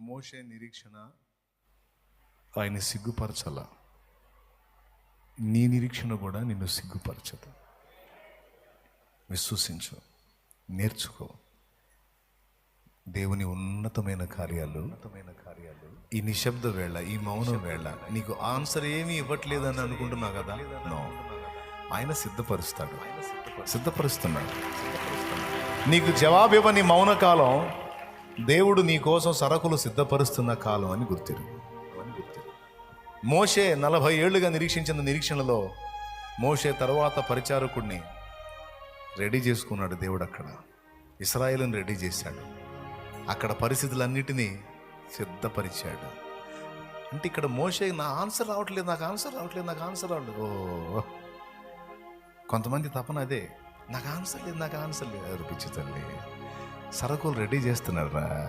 మోషే నిరీక్షణ ఆయన సిగ్గుపరచాల. నీ నిరీక్షణ కూడా నిన్ను సిగ్గుపరచదు. విశ్వసించు, నేర్చుకో. దేవుని ఉన్నతమైన కార్యాలు ఈ నిశ్శబ్ద వేళ, ఈ మౌనం వేళ నీకు ఆన్సర్ ఏమీ ఇవ్వట్లేదని అనుకుంటున్నావు కదా, నో, ఆయన సిద్ధపరుస్తున్నాడు. నీకు జవాబు ఇవ్వని మౌన కాలం దేవుడు నీ కోసం సరకులు సిద్ధపరుస్తున్న కాలం అని గుర్తిరు. మోషే 40 ఏళ్లుగా నిరీక్షించిన నిరీక్షణలో మోషే తర్వాత పరిచారకుడిని రెడీ చేసుకున్నాడు దేవుడు. అక్కడ ఇశ్రాయేలుని రెడీ చేశాడు. అక్కడ పరిస్థితులన్నిటినీ సిద్ధపరిచాడు. అంటే ఇక్కడ మోషే నాకు ఆన్సర్ రావట్లేదు. ఓ, కొంతమంది తపన అదే, నాకు ఆన్సర్ లేదు. పిచ్చి తల్లి, సరకులు రెడీ చేస్తున్నాడు.